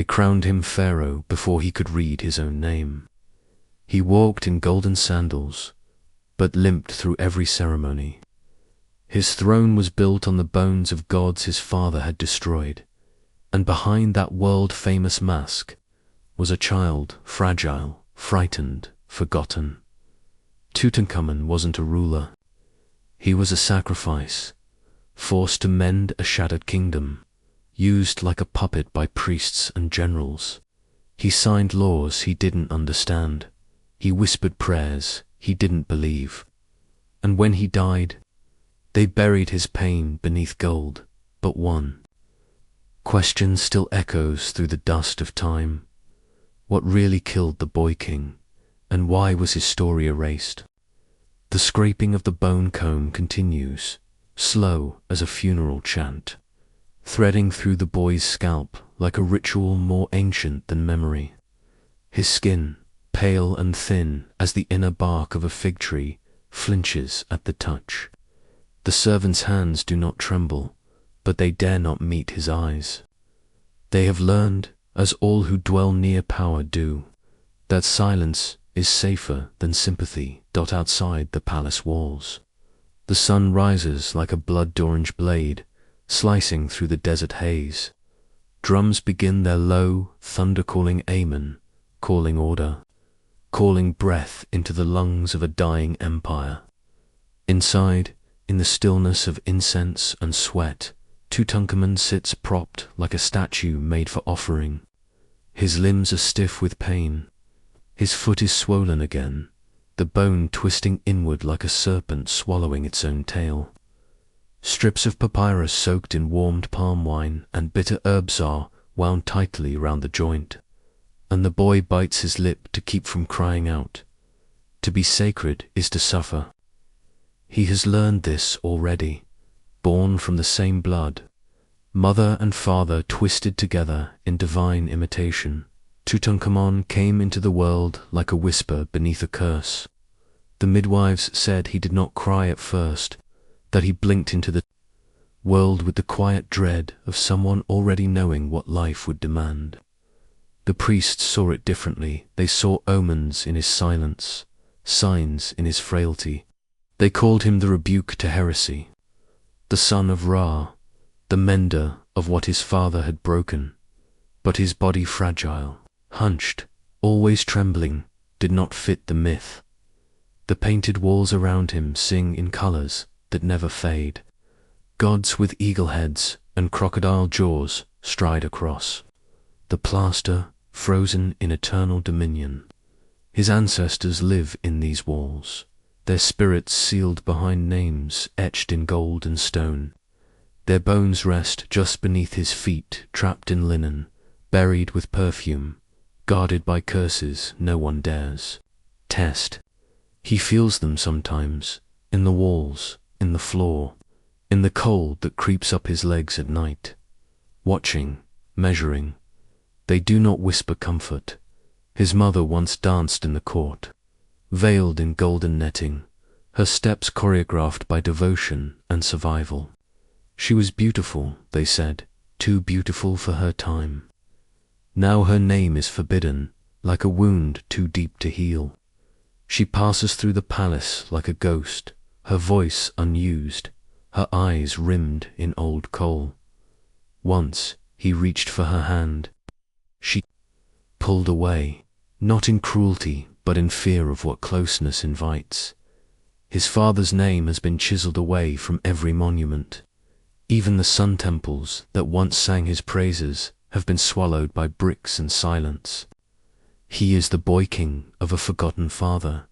They crowned him pharaoh before he could read his own name. He walked in golden sandals, but limped through every ceremony. His throne was built on the bones of gods his father had destroyed, and behind that world-famous mask was a child, fragile, frightened, forgotten. Tutankhamun wasn't a ruler. He was a sacrifice, forced to mend a shattered kingdom, used like a puppet by priests and generals. He signed laws he didn't understand. He whispered prayers he didn't believe. And when he died, they buried his pain beneath gold. But one question still echoes through the dust of time. What really killed the boy king, and why was his story erased? The scraping of the bone comb continues, slow as a funeral chant, threading through the boy's scalp like a ritual more ancient than memory. His skin, pale and thin as the inner bark of a fig tree, flinches at the touch. The servant's hands do not tremble, but they dare not meet his eyes. They have learned, as all who dwell near power do, that silence is safer than sympathy. Outside the palace walls, the sun rises like a blood-orange blade, slicing through the desert haze. Drums begin their low, thunder-calling amen, calling order, calling breath into the lungs of a dying empire. Inside, in the stillness of incense and sweat, Tutankhamun sits propped like a statue made for offering. His limbs are stiff with pain. His foot is swollen again, the bone twisting inward like a serpent swallowing its own tail. Strips of papyrus soaked in warmed palm wine and bitter herbs are wound tightly round the joint, and the boy bites his lip to keep from crying out. To be sacred is to suffer. He has learned this already, born from the same blood, mother and father twisted together in divine imitation. Tutankhamun came into the world like a whisper beneath a curse. The midwives said he did not cry at first, that he blinked into the world with the quiet dread of someone already knowing what life would demand. The priests saw it differently. They saw omens in his silence, signs in his frailty. They called him the rebuke to heresy, the son of Ra, the mender of what his father had broken. But his body fragile, hunched, always trembling, did not fit the myth. The painted walls around him sing in colors that never fade. Gods with eagle heads and crocodile jaws stride across. The plaster frozen in eternal dominion. His ancestors live in these walls, their spirits sealed behind names etched in gold and stone. Their bones rest just beneath his feet, trapped in linen, buried with perfume, guarded by curses no one dares test. He feels them sometimes, in the walls, in the floor, in the cold that creeps up his legs at night. Watching, measuring, they do not whisper comfort. His mother once danced in the court, veiled in golden netting, her steps choreographed by devotion and survival. She was beautiful, they said, too beautiful for her time. Now her name is forbidden, like a wound too deep to heal. She passes through the palace like a ghost, her voice unused, her eyes rimmed in old coal. Once he reached for her hand. She pulled away, not in cruelty, but in fear of what closeness invites. His father's name has been chiseled away from every monument. Even the sun temples that once sang his praises have been swallowed by bricks and silence. He is the boy king of a forgotten father,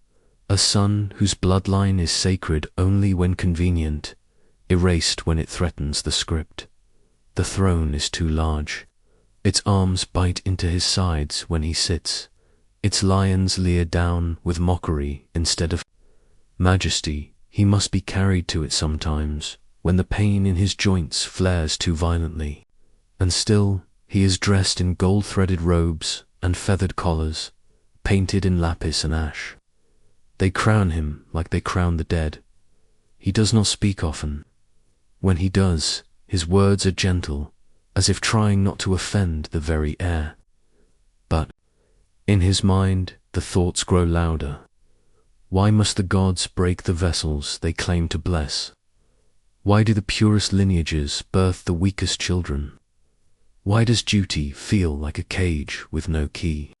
a son whose bloodline is sacred only when convenient, erased when it threatens the script. The throne is too large. Its arms bite into his sides when he sits. Its lions leer down with mockery instead of majesty. He must be carried to it sometimes, when the pain in his joints flares too violently. And still, he is dressed in gold-threaded robes and feathered collars, painted in lapis and ash. They crown him like they crown the dead. He does not speak often. When he does, his words are gentle, as if trying not to offend the very air. But in his mind the thoughts grow louder. Why must the gods break the vessels they claim to bless? Why do the purest lineages birth the weakest children? Why does duty feel like a cage with no key?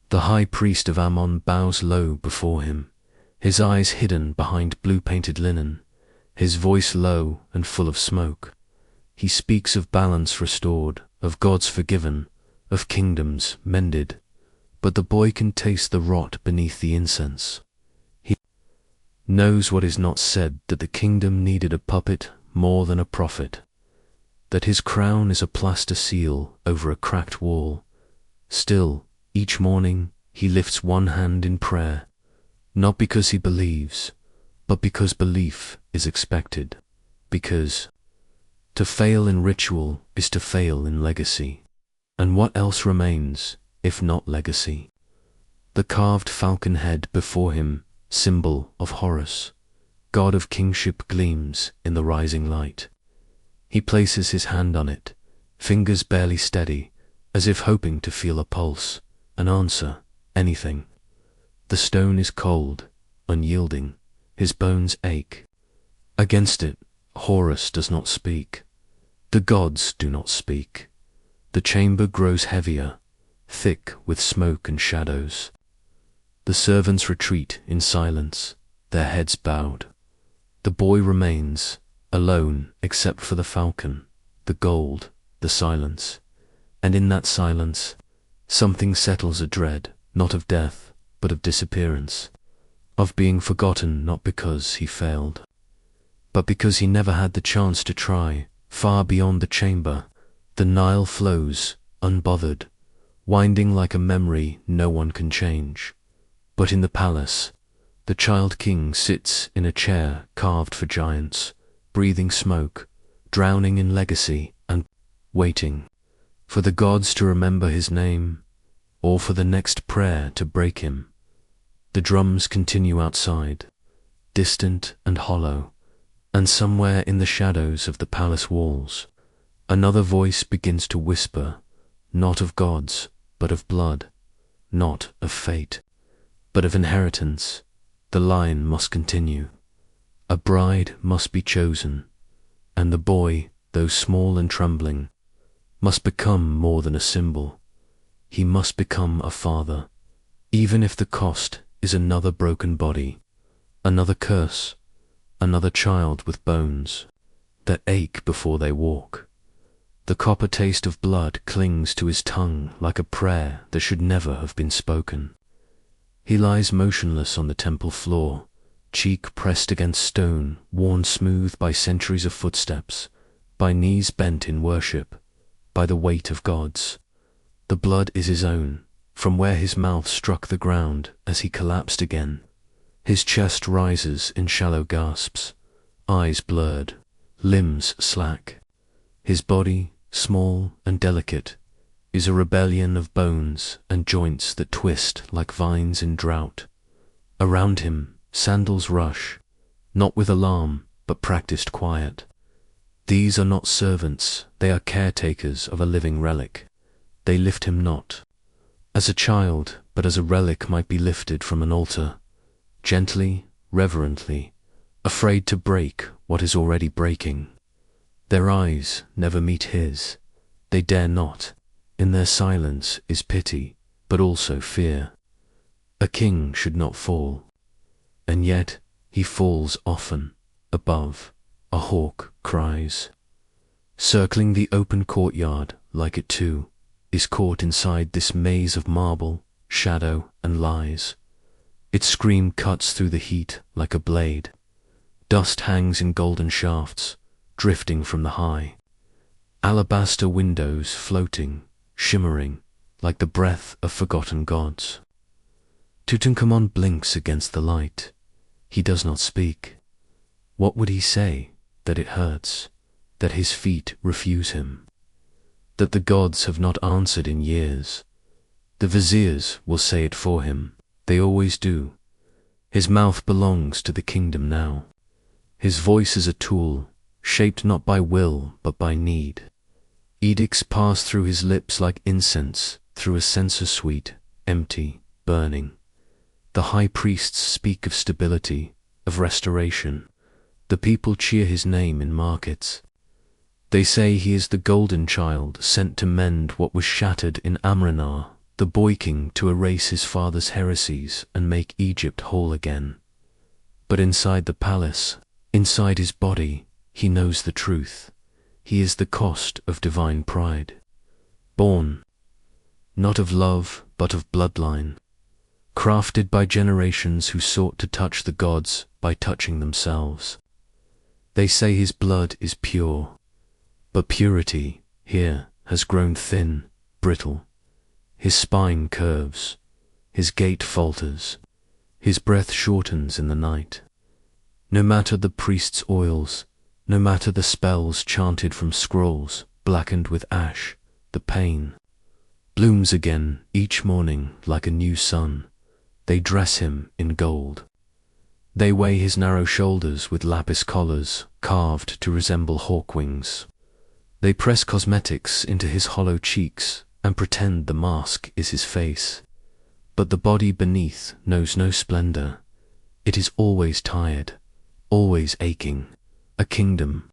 The high priest of Ammon bows low before him, his eyes hidden behind blue-painted linen, his voice low and full of smoke. He speaks of balance restored, of gods forgiven, of kingdoms mended, but the boy can taste the rot beneath the incense. He knows what is not said, that the kingdom needed a puppet more than a prophet, that his crown is a plaster seal over a cracked wall. Still, each morning he lifts one hand in prayer, not because he believes, but because belief is expected, because to fail in ritual is to fail in legacy. And what else remains, if not legacy? The carved falcon head before him, symbol of Horus, god of kingship, gleams in the rising light. He places his hand on it, fingers barely steady, as if hoping to feel a pulse, an answer, anything. The stone is cold, unyielding, his bones ache. Against it, Horus does not speak. The gods do not speak. The chamber grows heavier, thick with smoke and shadows. The servants retreat in silence, their heads bowed. The boy remains, alone except for the falcon, the gold, the silence. And in that silence, something settles, a dread, not of death, but of disappearance, of being forgotten, not because he failed, but because he never had the chance to try. Far beyond the chamber, the Nile flows, unbothered, winding like a memory no one can change. But in the palace, the child king sits in a chair carved for giants, breathing smoke, drowning in legacy, and waiting for the gods to remember his name, or for the next prayer to break him. The drums continue outside, distant and hollow, and somewhere in the shadows of the palace walls, another voice begins to whisper, not of gods, but of blood, not of fate, but of inheritance. The line must continue. A bride must be chosen, and the boy, though small and trembling, must become more than a symbol. He must become a father, even if the cost is another broken body, another curse, another child with bones that ache before they walk. The copper taste of blood clings to his tongue like a prayer that should never have been spoken. He lies motionless on the temple floor, cheek pressed against stone, worn smooth by centuries of footsteps, by knees bent in worship, by the weight of gods. The blood is his own, from where his mouth struck the ground as he collapsed again. His chest rises in shallow gasps, eyes blurred, limbs slack. His body, small and delicate, is a rebellion of bones and joints that twist like vines in drought. Around him, sandals rush, not with alarm, but practiced quiet. These are not servants, they are caretakers of a living relic. They lift him not as a child, but as a relic might be lifted from an altar, gently, reverently, afraid to break what is already breaking. Their eyes never meet his. They dare not. In their silence is pity, but also fear. A king should not fall, and yet he falls often. Above, a hawk cries. Circling the open courtyard, like it too, is caught inside this maze of marble, shadow, and lies. Its scream cuts through the heat like a blade. Dust hangs in golden shafts, drifting from the high. Alabaster windows floating, shimmering, like the breath of forgotten gods. Tutankhamun blinks against the light. He does not speak. What would he say? That it hurts, that his feet refuse him, that the gods have not answered in years. The viziers will say it for him. They always do. His mouth belongs to the kingdom now. His voice is a tool, shaped not by will but by need. Edicts pass through his lips like incense, through a censer suite, empty, burning. The high priests speak of stability, of restoration. The people cheer his name in markets. They say he is the golden child sent to mend what was shattered in Amranar, the boy king to erase his father's heresies and make Egypt whole again. But inside the palace, inside his body, he knows the truth. He is the cost of divine pride. Born, not of love, but of bloodline. Crafted by generations who sought to touch the gods by touching themselves. They say his blood is pure, but purity, here, has grown thin, brittle. His spine curves, his gait falters, his breath shortens in the night. No matter the priest's oils, no matter the spells chanted from scrolls blackened with ash, the pain blooms again each morning like a new sun. They dress him in gold. They weigh his narrow shoulders with lapis collars carved to resemble hawk wings. They press cosmetics into his hollow cheeks and pretend the mask is his face. But the body beneath knows no splendor. It is always tired, always aching, a kingdom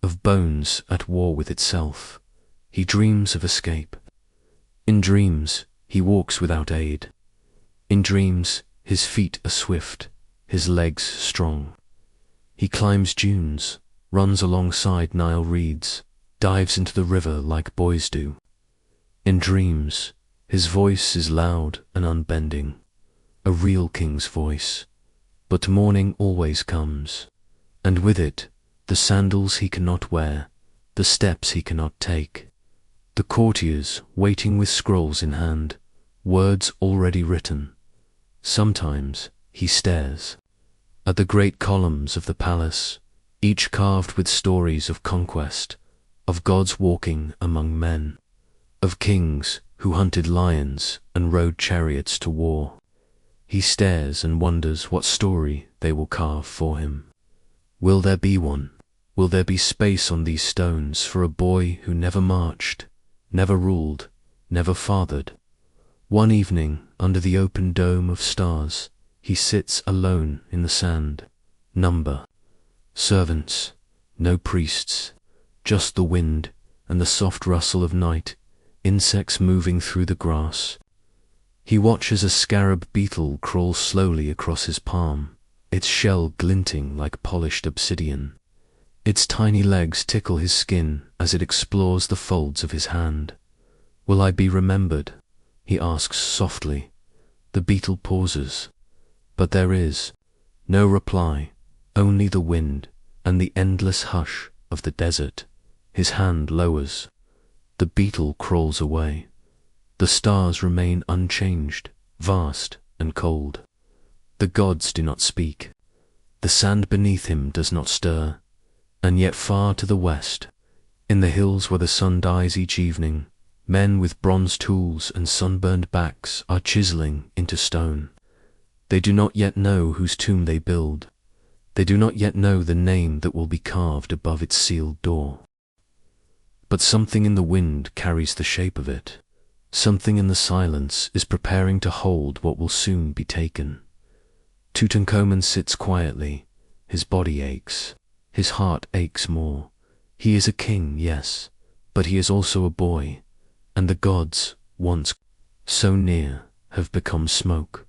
of bones at war with itself. He dreams of escape. In dreams, he walks without aid. In dreams, his feet are swift, his legs strong. He climbs dunes, runs alongside Nile reeds, dives into the river like boys do. In dreams, his voice is loud and unbending, a real king's voice. But morning always comes, and with it, the sandals he cannot wear, the steps he cannot take, the courtiers waiting with scrolls in hand, words already written. Sometimes he stares at the great columns of the palace, each carved with stories of conquest, of gods walking among men, of kings who hunted lions and rode chariots to war. He stares and wonders what story they will carve for him. Will there be one? Will there be space on these stones for a boy who never marched, never ruled, never fathered? One evening, under the open dome of stars, he sits alone in the sand. Number. Servants. No priests. Just the wind and the soft rustle of night, insects moving through the grass. He watches a scarab beetle crawl slowly across his palm, its shell glinting like polished obsidian. Its tiny legs tickle his skin as it explores the folds of his hand. Will I be remembered? He asks softly. The beetle pauses, but there is no reply, only the wind and the endless hush of the desert. His hand lowers. The beetle crawls away. The stars remain unchanged, vast and cold. The gods do not speak. The sand beneath him does not stir. And yet far to the west, in the hills where the sun dies each evening, men with bronze tools and sunburned backs are chiseling into stone. They do not yet know whose tomb they build. They do not yet know the name that will be carved above its sealed door. But something in the wind carries the shape of it. Something in the silence is preparing to hold what will soon be taken. Tutankhamun sits quietly. His body aches. His heart aches more. He is a king, yes, but he is also a boy, and the gods, once so near, have become smoke.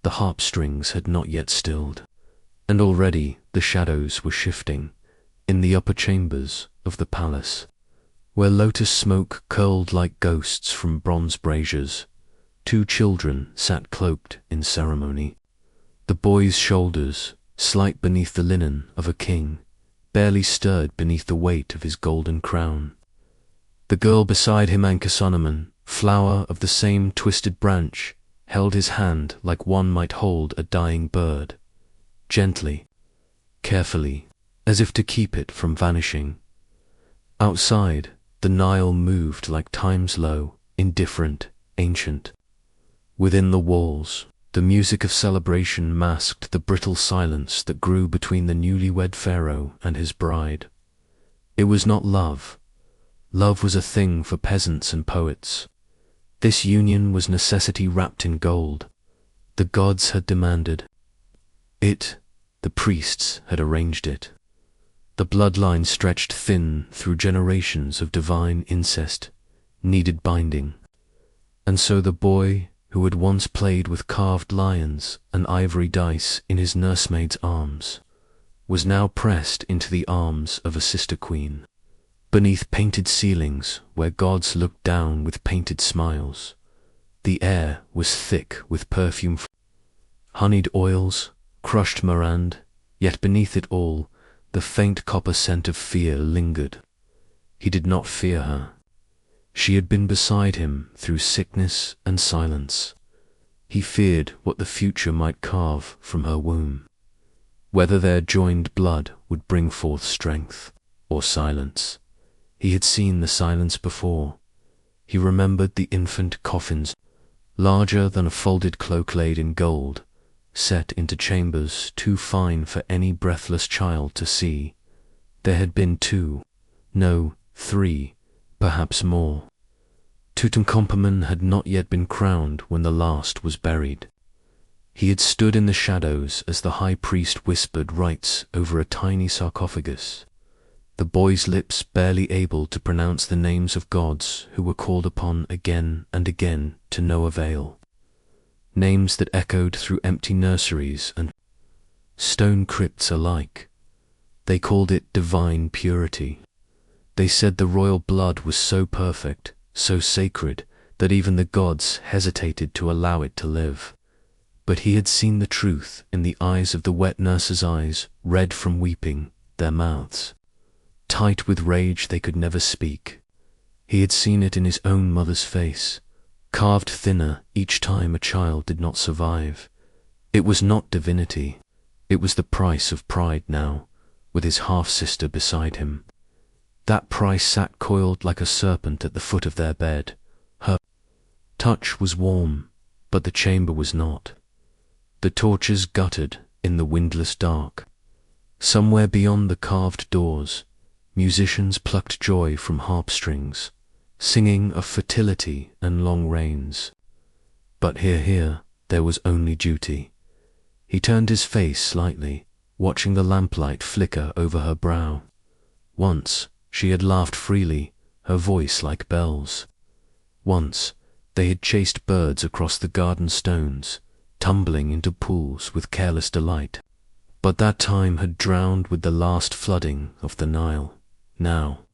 The harp strings had not yet stilled, and already the shadows were shifting in the upper chambers of the palace, where lotus smoke curled like ghosts from bronze braziers. Two children sat cloaked in ceremony. The boy's shoulders, slight beneath the linen of a king, barely stirred beneath the weight of his golden crown. The girl beside him, Tutankhamun, flower of the same twisted branch, held his hand like one might hold a dying bird, gently, carefully, as if to keep it from vanishing. Outside, the Nile moved like time's low, indifferent, ancient. Within the walls, the music of celebration masked the brittle silence that grew between the newlywed pharaoh and his bride. It was not love. Love was a thing for peasants and poets. This union was necessity wrapped in gold. The gods had demanded it, the priests had arranged it. The bloodline stretched thin through generations of divine incest needed binding. And so the boy who had once played with carved lions and ivory dice in his nursemaid's arms was now pressed into the arms of a sister queen. Beneath painted ceilings where gods looked down with painted smiles, the air was thick with perfume, honeyed oils, crushed marand, yet beneath it all, the faint copper scent of fear lingered. He did not fear her. She had been beside him through sickness and silence. He feared what the future might carve from her womb, whether their joined blood would bring forth strength or silence. He had seen the silence before. He remembered the infant coffins, larger than a folded cloak laid in gold, set into chambers too fine for any breathless child to see. There had been 2, no, 3, perhaps more. Tutankhamun had not yet been crowned when the last was buried. He had stood in the shadows as the high priest whispered rites over a tiny sarcophagus, the boy's lips barely able to pronounce the names of gods who were called upon again and again to no avail. Names that echoed through empty nurseries and stone crypts alike. They called it divine purity. They said the royal blood was so perfect, so sacred, that even the gods hesitated to allow it to live. But he had seen the truth in the eyes of the wet nurses' eyes, red from weeping, their mouths tight with rage they could never speak. He had seen it in his own mother's face, carved thinner each time a child did not survive. It was not divinity. It was the price of pride now, with his half-sister beside him. That price sat coiled like a serpent at the foot of their bed. Her touch was warm, but the chamber was not. The torches guttered in the windless dark. Somewhere beyond the carved doors, musicians plucked joy from harp strings, singing of fertility and long reigns. But here, there was only duty. He turned his face slightly, watching the lamplight flicker over her brow. Once, she had laughed freely, her voice like bells. Once, they had chased birds across the garden stones, tumbling into pools with careless delight. But that time had drowned with the last flooding of the Nile. Now,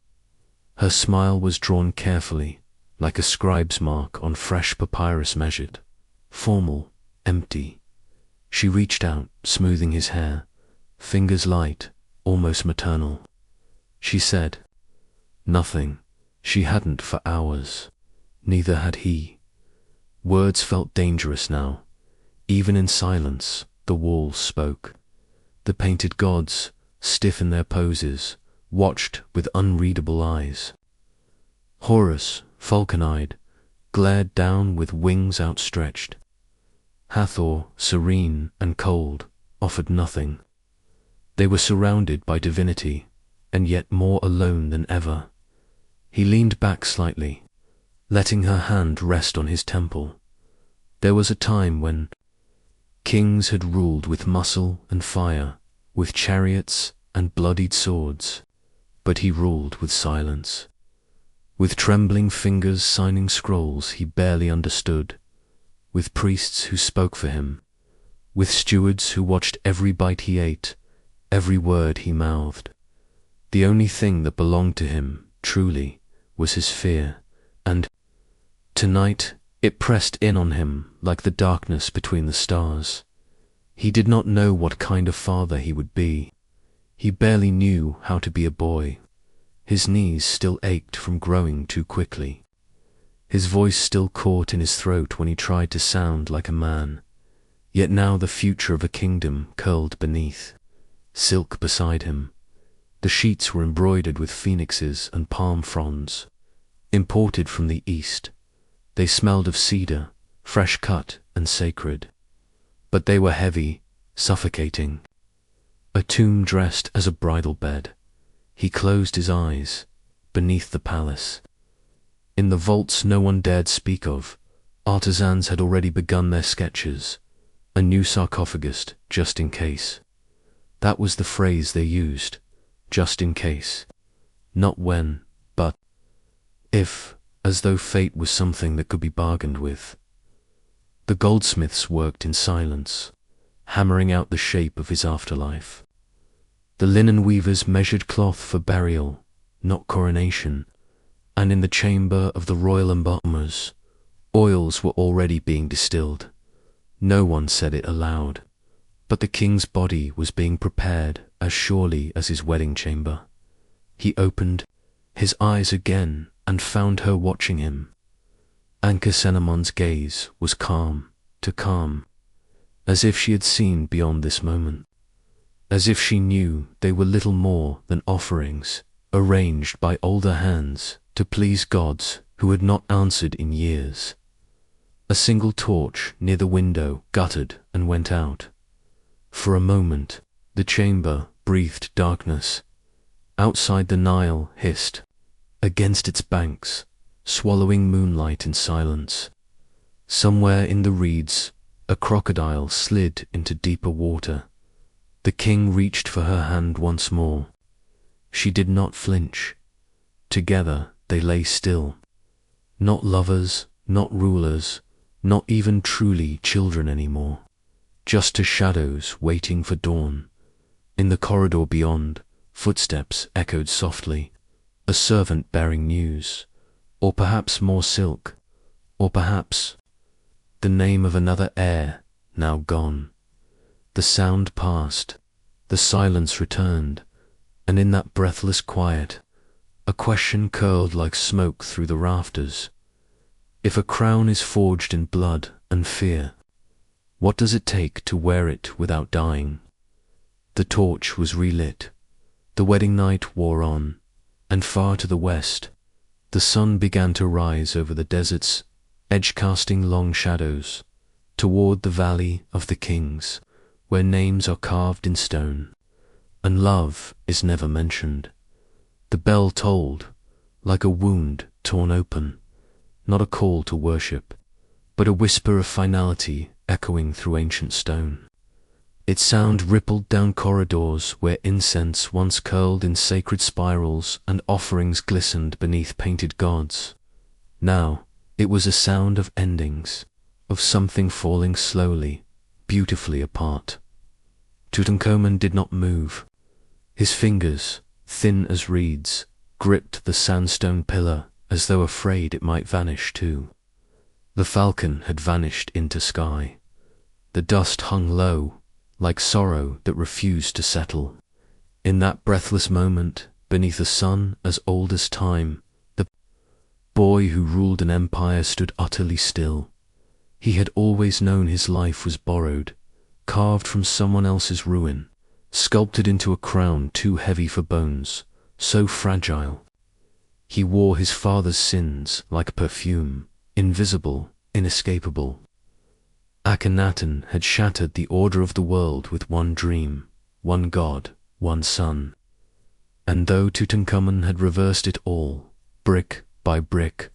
her smile was drawn carefully, like a scribe's mark on fresh papyrus measured, formal, empty. She reached out, smoothing his hair, fingers light, almost maternal. She said nothing. She hadn't for hours. Neither had he. Words felt dangerous now. Even in silence, the walls spoke. The painted gods, stiff in their poses, watched with unreadable eyes. Horus, falcon-eyed, glared down with wings outstretched. Hathor, serene and cold, offered nothing. They were surrounded by divinity, and yet more alone than ever. He leaned back slightly, letting her hand rest on his temple. There was a time when kings had ruled with muscle and fire, with chariots and bloodied swords, but he ruled with silence. With trembling fingers signing scrolls he barely understood, with priests who spoke for him, with stewards who watched every bite he ate, every word he mouthed. The only thing that belonged to him, truly, was his fear, and tonight it pressed in on him like the darkness between the stars. He did not know what kind of father he would be. He barely knew how to be a boy. His knees still ached from growing too quickly. His voice still caught in his throat when he tried to sound like a man. Yet now the future of a kingdom curled beneath, silk beside him. The sheets were embroidered with phoenixes and palm fronds, imported from the east. They smelled of cedar, fresh cut and sacred. But they were heavy, suffocating. A tomb dressed as a bridal bed. He closed his eyes. Beneath the palace, In the vaults no one dared speak of, artisans had already begun their sketches. A new sarcophagus, just in case. That was the phrase they used, just in case. Not when, but if, as though fate was something that could be bargained with. The goldsmiths worked in silence, hammering out the shape of his afterlife. The linen weavers measured cloth for burial, not coronation, and in the chamber of the royal embalmers, oils were already being distilled. No one said it aloud, but the king's body was being prepared as surely as his wedding chamber. He opened his eyes again and found her watching him. Ankhesenamon's gaze was calm to calm, as if she had seen beyond this moment, as if she knew they were little more than offerings arranged by older hands to please gods who had not answered in years. A single torch near the window guttered and went out. For a moment, the chamber breathed darkness. Outside the Nile hissed against its banks, swallowing moonlight in silence. Somewhere in the reeds, a crocodile slid into deeper water. The king reached for her hand once more. She did not flinch. Together they lay still. Not lovers, not rulers, not even truly children anymore. Just as shadows waiting for dawn. In the corridor beyond, footsteps echoed softly. A servant bearing news, or perhaps more silk, or perhaps the name of another heir now gone. The sound passed, the silence returned, and in that breathless quiet, a question curled like smoke through the rafters. If a crown is forged in blood and fear, what does it take to wear it without dying? The torch was relit. The wedding night wore on, and far to the west, the sun began to rise over the desert's edge, casting long shadows toward the Valley of the Kings, where names are carved in stone, and love is never mentioned. The bell tolled, like a wound torn open, not a call to worship, but a whisper of finality echoing through ancient stone. Its sound rippled down corridors where incense once curled in sacred spirals and offerings glistened beneath painted gods. Now it was a sound of endings, of something falling slowly, beautifully apart. Tutankhamun did not move. His fingers, thin as reeds, gripped the sandstone pillar as though afraid it might vanish too. The falcon had vanished into sky. The dust hung low, like sorrow that refused to settle. In that breathless moment, beneath a sun as old as time, the boy who ruled an empire stood utterly still. He had always known his life was borrowed, carved from someone else's ruin, sculpted into a crown too heavy for bones, so fragile. He wore his father's sins like perfume, invisible, inescapable. Akhenaten had shattered the order of the world with one dream, one god, one son. And though Tutankhamun had reversed it all, brick by brick,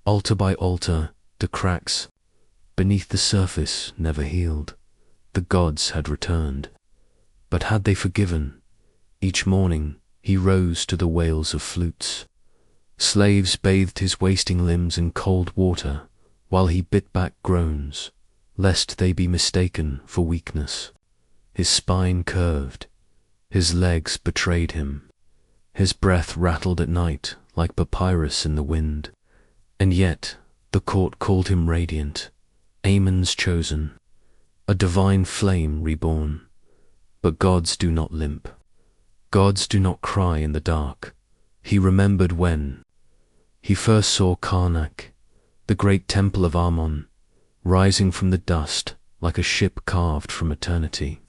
altar by altar, the cracks beneath the surface never healed. The gods had returned. But had they forgiven? Each morning he rose to the wails of flutes. Slaves bathed his wasting limbs in cold water, while he bit back groans, lest they be mistaken for weakness. His spine curved, his legs betrayed him, his breath rattled at night like papyrus in the wind, and yet the court called him radiant, Amon's chosen, a divine flame reborn. But gods do not limp. Gods do not cry in the dark. He remembered when he first saw Karnak, the great temple of Ammon, rising from the dust like a ship carved from eternity.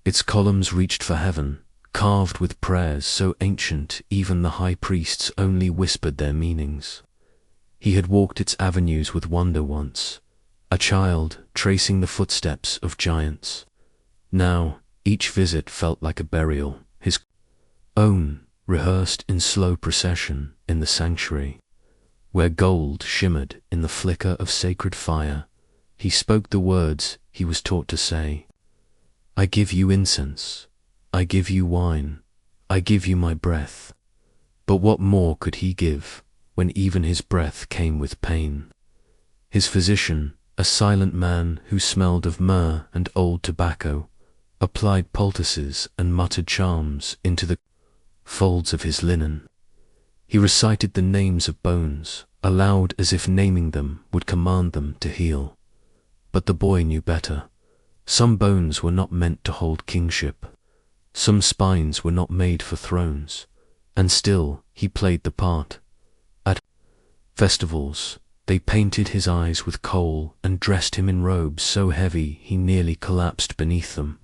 Its columns reached for heaven, carved with prayers so ancient even the high priests only whispered their meanings. He had walked its avenues with wonder once, a child tracing the footsteps of giants. Now each visit felt like a burial, his own rehearsed in slow procession in the sanctuary. where gold shimmered in the flicker of sacred fire, he spoke the words he was taught to say. I give you incense, I give you wine, I give you my breath. But what more could he give, when even his breath came with pain? His physician, a silent man who smelled of myrrh and old tobacco, applied poultices and muttered charms into the folds of his linen. He recited the names of bones, aloud as if naming them would command them to heal. But the boy knew better. Some bones were not meant to hold kingship. Some spines were not made for thrones. And still he played the part. At festivals, they painted his eyes with kohl and dressed him in robes so heavy he nearly collapsed beneath them.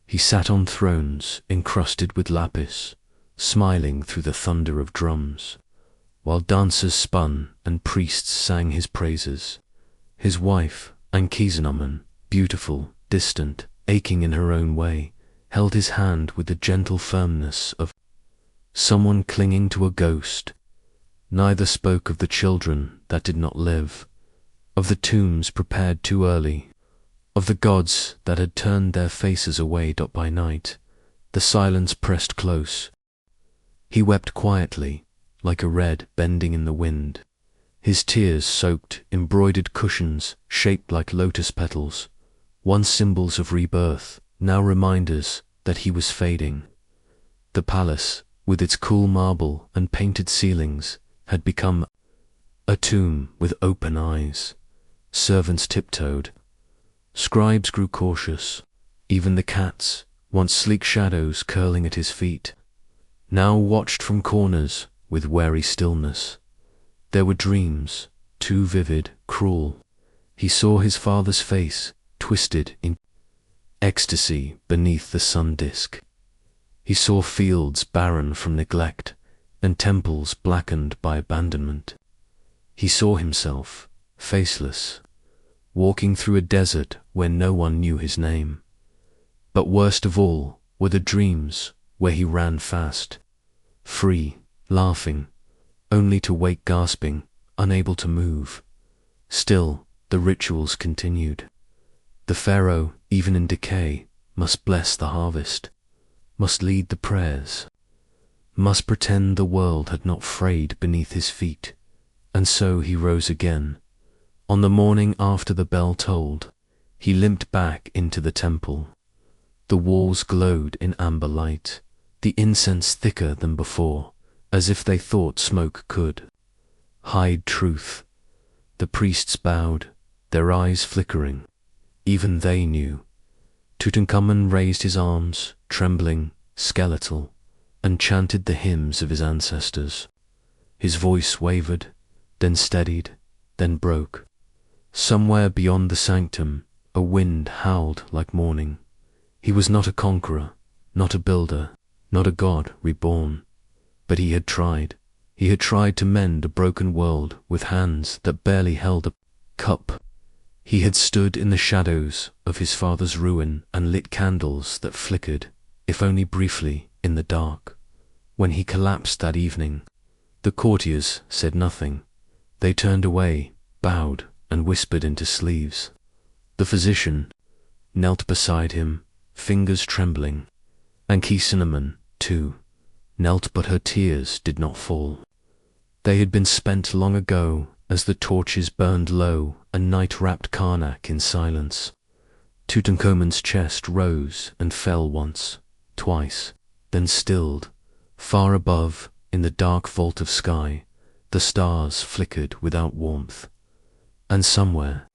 He sat on thrones encrusted with lapis, smiling through the thunder of drums, while dancers spun and priests sang his praises. His wife, Tutankhamun, beautiful, distant, aching in her own way, held his hand with the gentle firmness of someone clinging to a ghost. Neither spoke of the children that did not live, of the tombs prepared too early, of the gods that had turned their faces away by night. The silence pressed close. He wept quietly, like a reed bending in the wind. His tears soaked embroidered cushions shaped like lotus petals, once symbols of rebirth, now reminders that he was fading. The palace, with its cool marble and painted ceilings, had become a tomb with open eyes. Servants tiptoed. Scribes grew cautious. Even the cats, once sleek shadows curling at his feet, now watched from corners with wary stillness. There were dreams, too vivid, cruel. He saw his father's face, twisted in ecstasy beneath the sun disk. He saw fields barren from neglect, and temples blackened by abandonment. He saw himself, faceless, walking through a desert where no one knew his name. But worst of all were the dreams where he ran fast, free, laughing, only to wake gasping, unable to move. Still, the rituals continued. The pharaoh, even in decay, must bless the harvest, must lead the prayers, must pretend the world had not frayed beneath his feet. And so he rose again. On the morning after the bell tolled, he limped back into the temple. The walls glowed in amber light, the incense thicker than before, as if they thought smoke could hide truth. The priests bowed, their eyes flickering. Even they knew. Tutankhamun raised his arms, trembling, skeletal, and chanted the hymns of his ancestors. His voice wavered, then steadied, then broke. Somewhere beyond the sanctum, a wind howled like morning. He was not a conqueror, not a builder, not a god reborn. But he had tried. He had tried to mend a broken world with hands that barely held a cup. He had stood in the shadows of his father's ruin and lit candles that flickered, if only briefly, in the dark. When he collapsed that evening, the courtiers said nothing. They turned away, bowed, and whispered into sleeves. The physician knelt beside him, fingers trembling. Tutankhamun, too, knelt, but her tears did not fall. They had been spent long ago as the torches burned low and night wrapped Karnak in silence. Tutankhamun's chest rose and fell once, twice, then stilled. Far above, in the dark vault of sky, the stars flickered without warmth. And somewhere,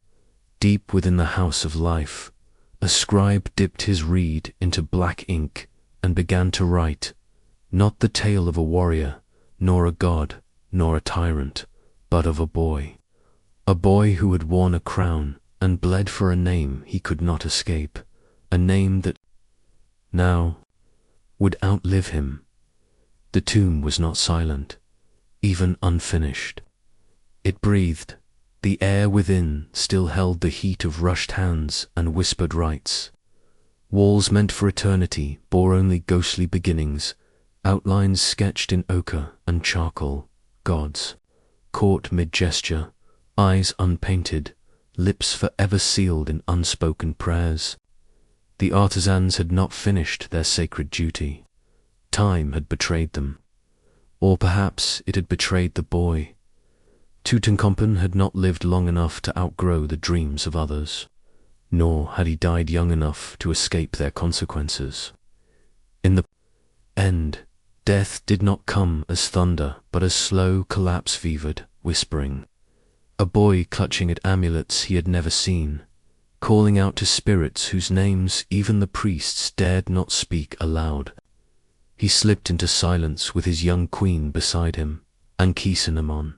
deep within the house of life, a scribe dipped his reed into black ink and began to write, not the tale of a warrior, nor a god, nor a tyrant, but of a boy who had worn a crown and bled for a name he could not escape, a name that now would outlive him. The tomb was not silent, even unfinished. It breathed. The air within still held the heat of rushed hands and whispered rites. Walls meant for eternity bore only ghostly beginnings, outlines sketched in ochre and charcoal, gods, caught mid-gesture, eyes unpainted, lips forever sealed in unspoken prayers. The artisans had not finished their sacred duty. Time had betrayed them. Or perhaps it had betrayed the boy. Tutankhamun had not lived long enough to outgrow the dreams of others, nor had he died young enough to escape their consequences. In the end, death did not come as thunder, but as slow collapse-fevered whispering. A boy clutching at amulets he had never seen, calling out to spirits whose names even the priests dared not speak aloud. He slipped into silence with his young queen beside him, Ankhesenemon,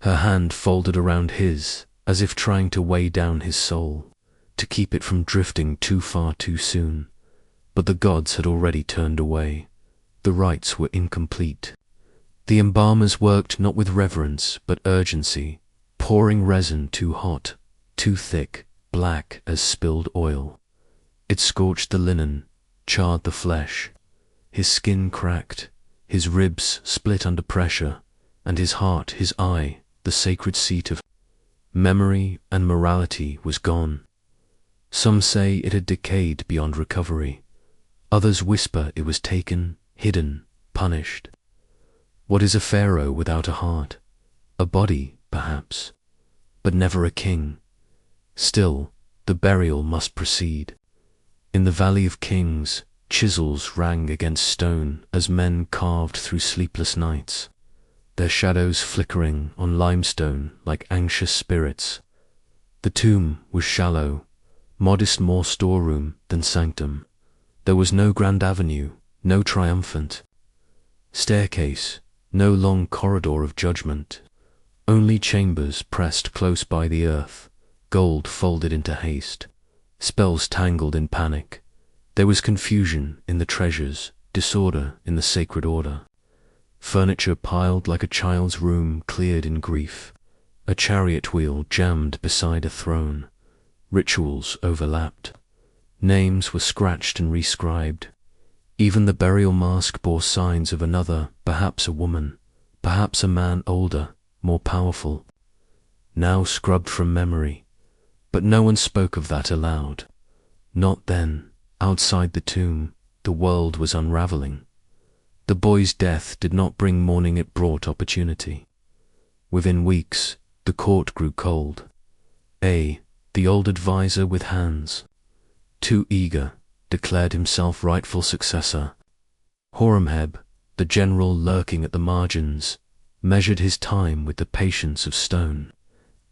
her hand folded around his, as if trying to weigh down his soul, to keep it from drifting too far too soon. But the gods had already turned away. The rites were incomplete. The embalmers worked not with reverence, but urgency, pouring resin too hot, too thick, black as spilled oil. It scorched the linen, charred the flesh. His skin cracked, his ribs split under pressure, and his heart, his eye, the sacred seat of memory and morality, was gone. Some say it had decayed beyond recovery. Others whisper it was taken, hidden, punished. What is a pharaoh without a heart? A body, perhaps, but never a king. Still, the burial must proceed. In the Valley of Kings, chisels rang against stone as men carved through sleepless nights, their shadows flickering on limestone like anxious spirits. The tomb was shallow, modest, more storeroom than sanctum. There was no grand avenue, no triumphant staircase, no long corridor of judgment, only chambers pressed close by the earth, gold folded into haste, spells tangled in panic. There was confusion in the treasures, disorder in the sacred order. Furniture piled like a child's room cleared in grief, a chariot wheel jammed beside a throne. Rituals overlapped. Names were scratched and rescribed. Even the burial mask bore signs of another, perhaps a woman, perhaps a man older, more powerful, now scrubbed from memory. But no one spoke of that aloud. Not then. Outside the tomb, the world was unraveling. The boy's death did not bring mourning, it brought opportunity. Within weeks, the court grew cold. The old adviser with hands, too eager, declared himself rightful successor. Horemheb, the general lurking at the margins, measured his time with the patience of stone.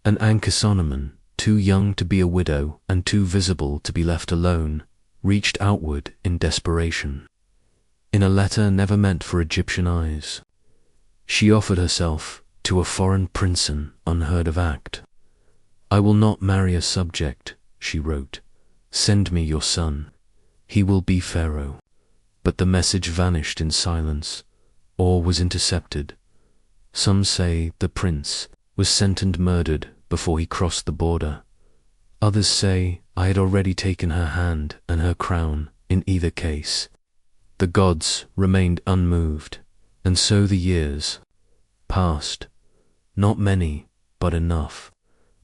And Ankhesenemon, too young to be a widow and too visible to be left alone, reached outward in desperation. In a letter never meant for Egyptian eyes, she offered herself to a foreign prince, an unheard of act. "I will not marry a subject," she wrote. "Send me your son. He will be pharaoh." But the message vanished in silence, or was intercepted. Some say the prince was sent and murdered before he crossed the border. Others say I had already taken her hand and her crown. In either case, the gods remained unmoved, and so the years passed. Not many, but enough.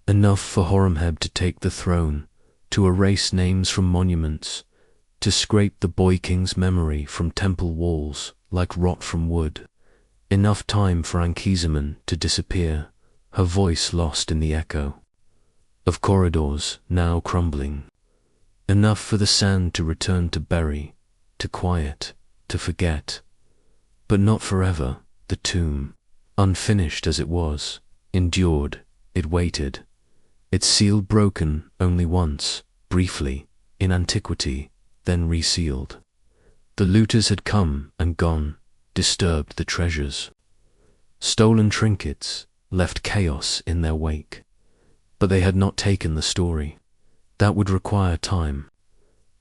Enough for Horemheb to take the throne, to erase names from monuments, to scrape the boy king's memory from temple walls like rot from wood. Enough time for Ankhesenemon to disappear, her voice lost in the echo of corridors now crumbling. Enough for the sand to return to bury, to quiet, to forget. But not forever. The tomb, unfinished as it was, endured, it waited. Its seal broken only once, briefly, in antiquity, then resealed. The looters had come and gone, disturbed the treasures. Stolen trinkets left chaos in their wake. But they had not taken the story. That would require time.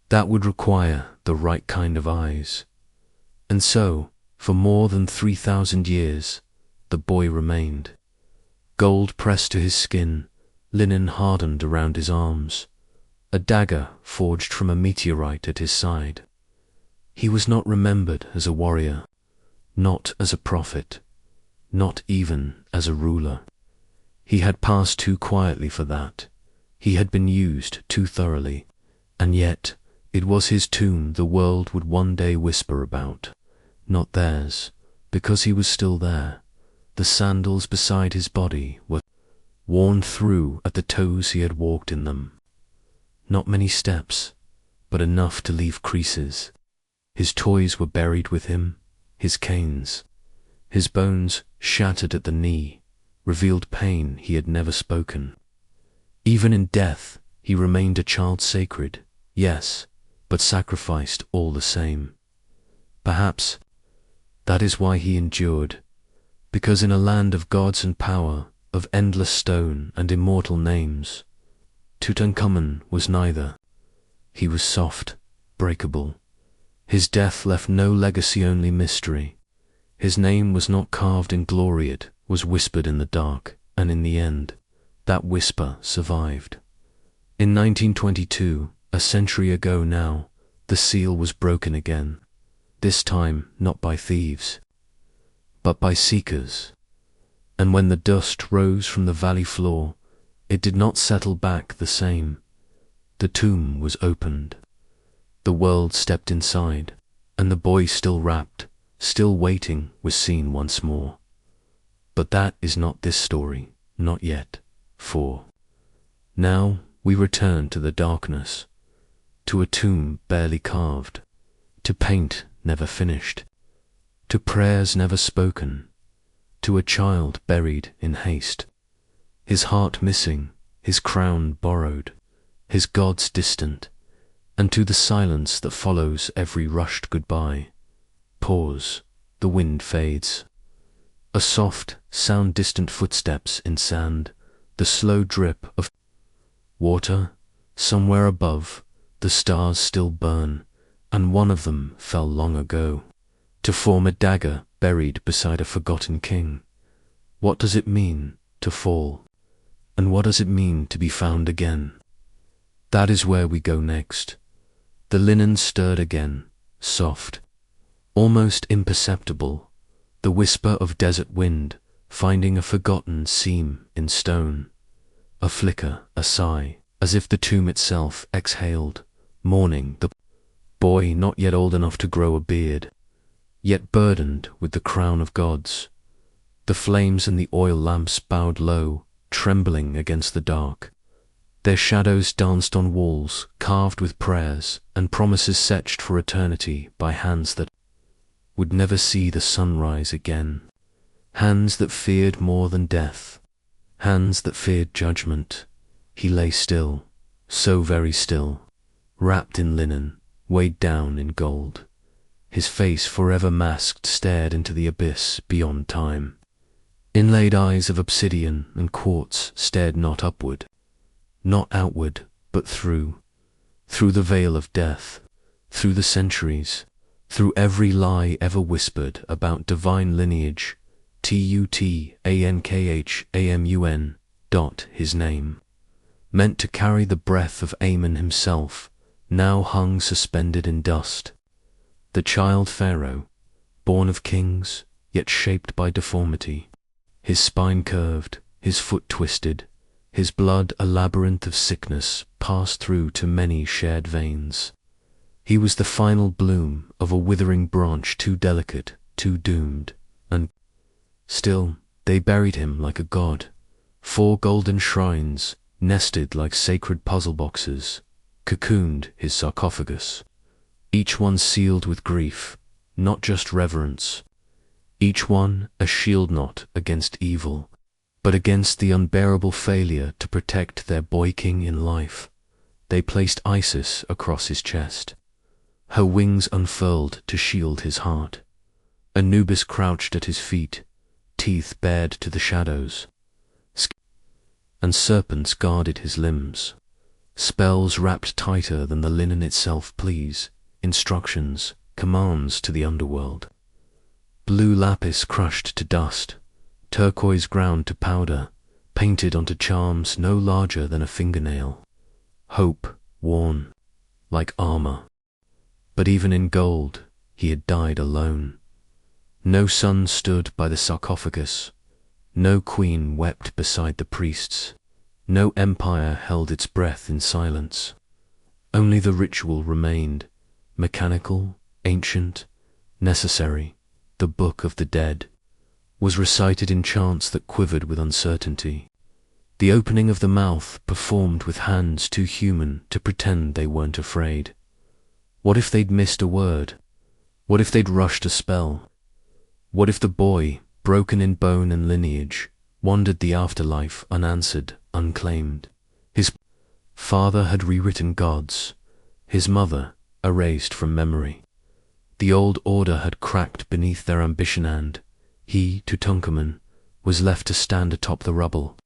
That would require the right kind of eyes. And so, for more than 3,000 years, the boy remained. Gold pressed to his skin, linen hardened around his arms, a dagger forged from a meteorite at his side. He was not remembered as a warrior, not as a prophet, not even as a ruler. He had passed too quietly for that. He had been used too thoroughly, and yet it was his tomb the world would one day whisper about, not theirs, because he was still there. The sandals beside his body were worn through at the toes he had walked in them. Not many steps, but enough to leave creases. His toys were buried with him, his canes. His bones, shattered at the knee, revealed pain he had never spoken. Even in death, he remained a child sacred, yes, but sacrificed all the same. Perhaps that is why he endured, because in a land of gods and power, of endless stone and immortal names, Tutankhamun was neither. He was soft, breakable. His death left no legacy, only mystery. His name was not carved in glory, it was whispered in the dark, and in the end, that whisper survived. In 1922, a century ago now, the seal was broken again, this time not by thieves, but by seekers. And when the dust rose from the valley floor, it did not settle back the same. The tomb was opened. The world stepped inside, and the boy still wrapped, still waiting, was seen once more. But that is not this story, not yet, for now we return to the darkness, to a tomb barely carved, to paint never finished, to prayers never spoken, to a child buried in haste, his heart missing, his crown borrowed, his gods distant, and to the silence that follows every rushed goodbye. Pause, the wind fades. A soft sound, distant footsteps in sand, the slow drip of water. Somewhere above, the stars still burn, and one of them fell long ago, to form a dagger buried beside a forgotten king. What does it mean to fall? And what does it mean to be found again? That is where we go next. The linen stirred again, soft, almost imperceptible, the whisper of desert wind finding a forgotten seam in stone, a flicker, a sigh, as if the tomb itself exhaled, mourning the boy not yet old enough to grow a beard, yet burdened with the crown of gods. The flames in the oil lamps bowed low, trembling against the dark. Their shadows danced on walls carved with prayers and promises etched for eternity by hands that would never see the sunrise again. Hands that feared more than death. Hands that feared judgment. He lay still, so very still, wrapped in linen, weighed down in gold. His face forever masked stared into the abyss beyond time. Inlaid eyes of obsidian and quartz stared not upward, not outward, but through the veil of death, through the centuries, through every lie ever whispered about divine lineage. Tutankhamun. His name, meant to carry the breath of Amen himself, now hung suspended in dust. The child pharaoh, born of kings, yet shaped by deformity, his spine curved, his foot twisted, his blood a labyrinth of sickness passed through to many shared veins. He was the final bloom of a withering branch too delicate, too doomed, and still they buried him like a god. 4 golden shrines, nested like sacred puzzle boxes, cocooned his sarcophagus, each one sealed with grief, not just reverence, each one a shield not against evil, but against the unbearable failure to protect their boy king in life. They placed Isis across his chest, her wings unfurled to shield his heart. Anubis crouched at his feet, teeth bared to the shadows, and serpents guarded his limbs. Spells wrapped tighter than the linen itself, please, instructions, commands to the underworld. Blue lapis crushed to dust, turquoise ground to powder, painted onto charms no larger than a fingernail. Hope worn, like armor. But even in gold, he had died alone. No son stood by the sarcophagus. No queen wept beside the priests. No empire held its breath in silence. Only the ritual remained, mechanical, ancient, necessary. The Book of the Dead was recited in chants that quivered with uncertainty. The opening of the mouth performed with hands too human to pretend they weren't afraid. What if they'd missed a word? What if they'd rushed a spell? What if the boy, broken in bone and lineage, wandered the afterlife unanswered, unclaimed? His father had rewritten gods, his mother erased from memory. The old order had cracked beneath their ambition and he, Tutankhamun, was left to stand atop the rubble.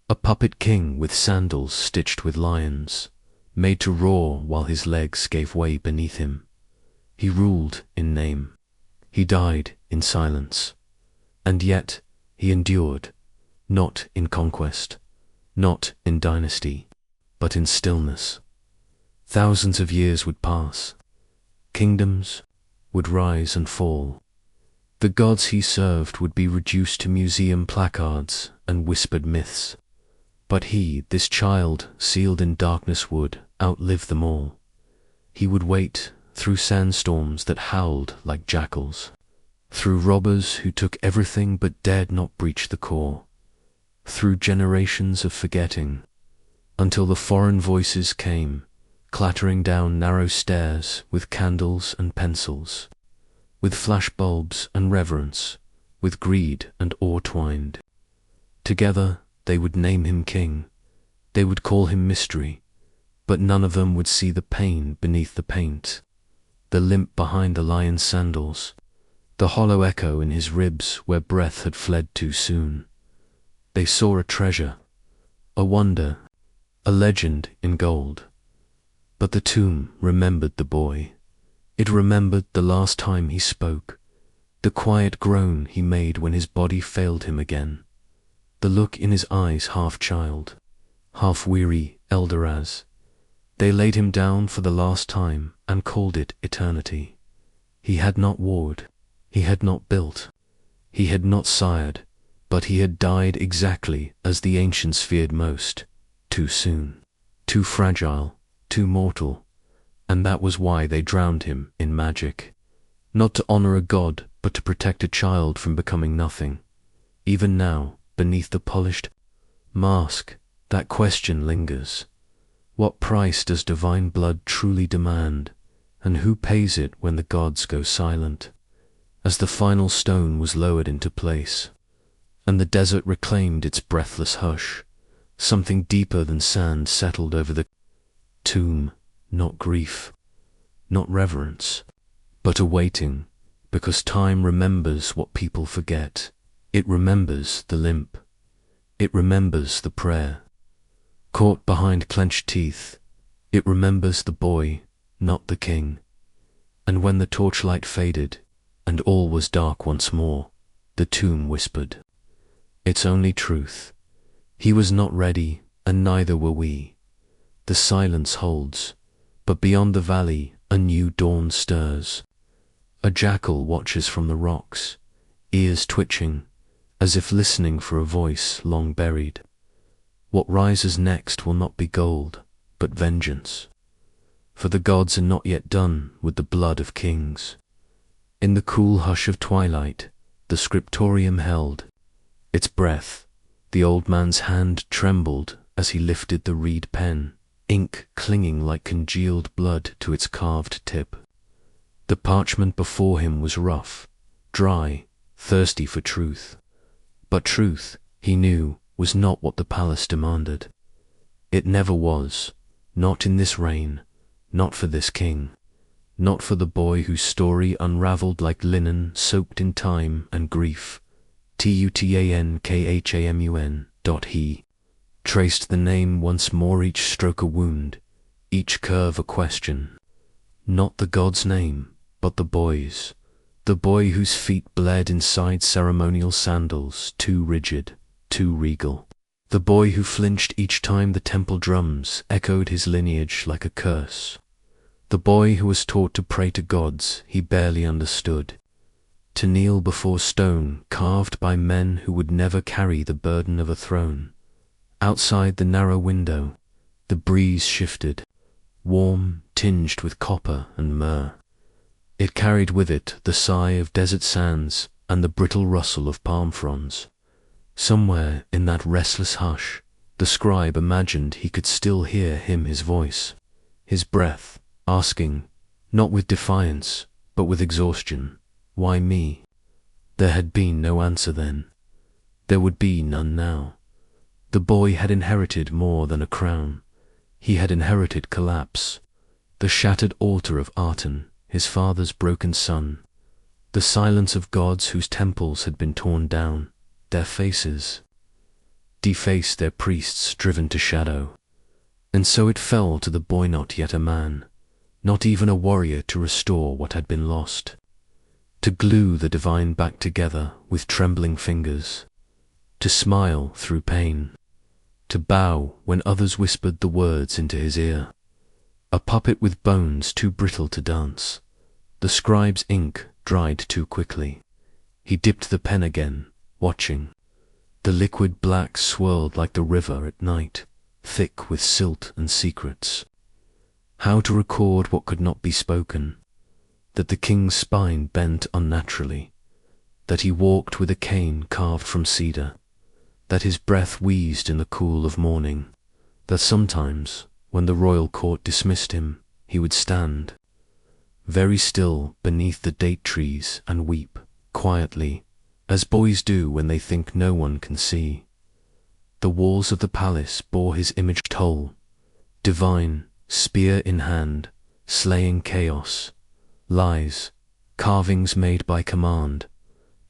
A puppet king with sandals stitched with lions, made to roar while his legs gave way beneath him. He ruled in name. He died in silence. And yet he endured, not in conquest, not in dynasty, but in stillness. Thousands of years would pass. Kingdoms would rise and fall. The gods he served would be reduced to museum placards and whispered myths. But he, this child sealed in darkness, would outlive them all. He would wait through sandstorms that howled like jackals, through robbers who took everything but dared not breach the core, through generations of forgetting, until the foreign voices came, clattering down narrow stairs with candles and pencils, with flash bulbs and reverence, with greed and awe twined. Together they would name him king, they would call him mystery, but none of them would see the pain beneath the paint, the limp behind the lion's sandals, the hollow echo in his ribs where breath had fled too soon. They saw a treasure, a wonder, a legend in gold. But the tomb remembered the boy. It remembered the last time he spoke, the quiet groan he made when his body failed him again, the look in his eyes half child, half weary elder as. They laid him down for the last time and called it eternity. He had not warred, he had not built, he had not sired, but he had died exactly as the ancients feared most, too soon, too fragile, too mortal. And that was why they drowned him in magic, not to honor a god, but to protect a child from becoming nothing. Even now, beneath the polished mask, that question lingers. What price does divine blood truly demand, and who pays it when the gods go silent? As the final stone was lowered into place, and the desert reclaimed its breathless hush, something deeper than sand settled over the tomb. Not grief, not reverence, but a waiting, because time remembers what people forget. It remembers the limp. It remembers the prayer, caught behind clenched teeth. It remembers the boy, not the king. And when the torchlight faded, and all was dark once more, the tomb whispered its only truth. He was not ready, and neither were we. The silence holds. But beyond the valley a new dawn stirs. A jackal watches from the rocks, ears twitching, as if listening for a voice long buried. What rises next will not be gold, but vengeance. For the gods are not yet done with the blood of kings. In the cool hush of twilight, the scriptorium held its breath. The old man's hand trembled as he lifted the reed pen, ink clinging like congealed blood to its carved tip. The parchment before him was rough, dry, thirsty for truth. But truth, he knew, was not what the palace demanded. It never was, not in this reign, not for this king, not for the boy whose story unraveled like linen soaked in time and grief. Tutankhamun. He traced the name once more, each stroke a wound, each curve a question. Not the god's name, but the boy's. The boy whose feet bled inside ceremonial sandals, too rigid, too regal. The boy who flinched each time the temple drums echoed his lineage like a curse. The boy who was taught to pray to gods he barely understood, to kneel before stone carved by men who would never carry the burden of a throne. Outside the narrow window, the breeze shifted, warm, tinged with copper and myrrh. It carried with it the sigh of desert sands and the brittle rustle of palm fronds. Somewhere in that restless hush, the scribe imagined he could still hear his voice, his breath, asking, not with defiance, but with exhaustion, why me? There had been no answer then. There would be none now. The boy had inherited more than a crown. He had inherited collapse, the shattered altar of Aten, his father's broken son, the silence of gods whose temples had been torn down, their faces defaced, their priests driven to shadow. And so it fell to the boy, not yet a man, not even a warrior, to restore what had been lost, to glue the divine back together with trembling fingers, to smile through pain, to bow when others whispered the words into his ear. A puppet with bones too brittle to dance. The scribe's ink dried too quickly. He dipped the pen again, watching. The liquid black swirled like the river at night, thick with silt and secrets. How to record what could not be spoken? That the king's spine bent unnaturally, that he walked with a cane carved from cedar, that his breath wheezed in the cool of morning, that sometimes, when the royal court dismissed him, he would stand very still beneath the date trees and weep quietly, as boys do when they think no one can see. The walls of the palace bore his image toll, divine, spear in hand, slaying chaos, lies, carvings made by command,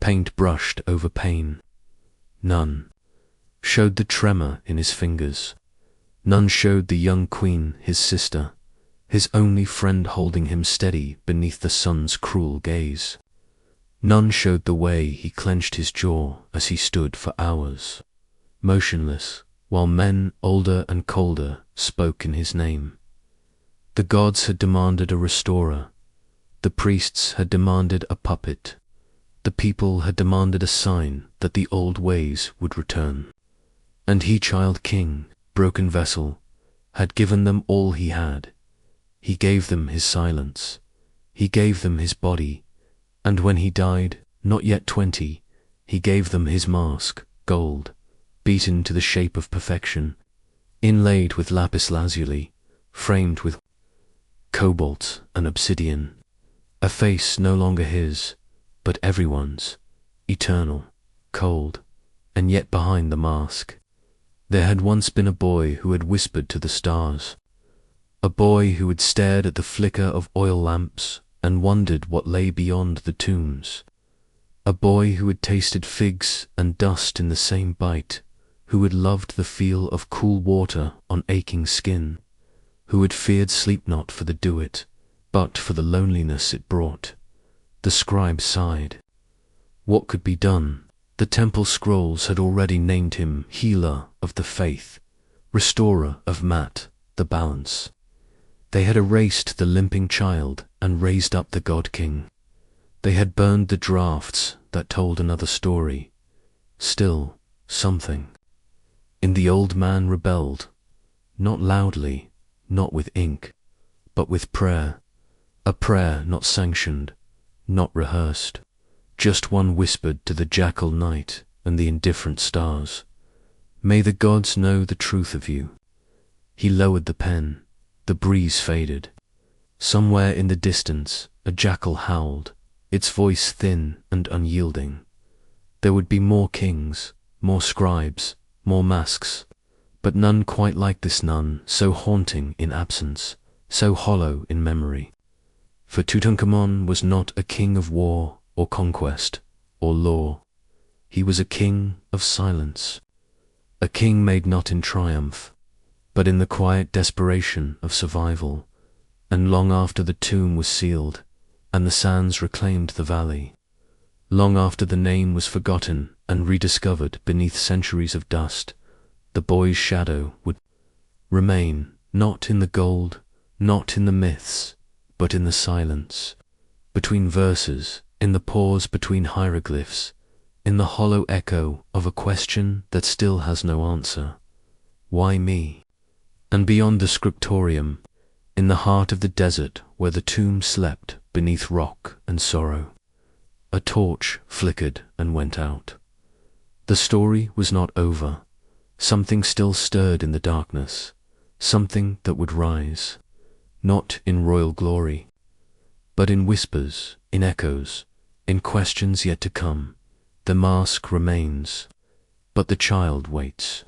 paint brushed over pain. None showed the tremor in his fingers. None showed the young queen, his sister, his only friend, holding him steady beneath the sun's cruel gaze. None showed the way he clenched his jaw as he stood for hours, motionless, while men older and colder spoke in his name. The gods had demanded a restorer. The priests had demanded a puppet. The people had demanded a sign that the old ways would return. And he, child king, broken vessel, had given them all he had. He gave them his silence. He gave them his body. And when he died, not yet 20, he gave them his mask, gold, beaten to the shape of perfection, inlaid with lapis lazuli, framed with cobalt and obsidian. A face no longer his, but everyone's, eternal, cold, and yet behind the mask, there had once been a boy who had whispered to the stars, a boy who had stared at the flicker of oil lamps and wondered what lay beyond the tombs, a boy who had tasted figs and dust in the same bite, who had loved the feel of cool water on aching skin, who had feared sleep not for the dew-it, but for the loneliness it brought. The scribe sighed. What could be done? The temple scrolls had already named him healer of the faith, restorer of Mat, the balance. They had erased the limping child and raised up the god-king. They had burned the drafts that told another story. Still, something. And the old man rebelled, not loudly, not with ink, but with prayer. A prayer not sanctioned, not rehearsed. Just one whispered to the jackal night and the indifferent stars. May the gods know the truth of you. He lowered the pen. The breeze faded. Somewhere in the distance, a jackal howled, its voice thin and unyielding. There would be more kings, more scribes, more masks, but none quite like this, none so haunting in absence, so hollow in memory. For Tutankhamun was not a king of war or conquest or law. He was a king of silence, a king made not in triumph, but in the quiet desperation of survival. And long after the tomb was sealed and the sands reclaimed the valley, long after the name was forgotten and rediscovered beneath centuries of dust, the boy's shadow would remain, not in the gold, not in the myths, but in the silence, between verses, in the pause between hieroglyphs, in the hollow echo of a question that still has no answer. Why me? And beyond the scriptorium, in the heart of the desert where the tomb slept beneath rock and sorrow, a torch flickered and went out. The story was not over. Something still stirred in the darkness, something that would rise, not in royal glory, but in whispers, in echoes, in questions yet to come. The mask remains, but the child waits.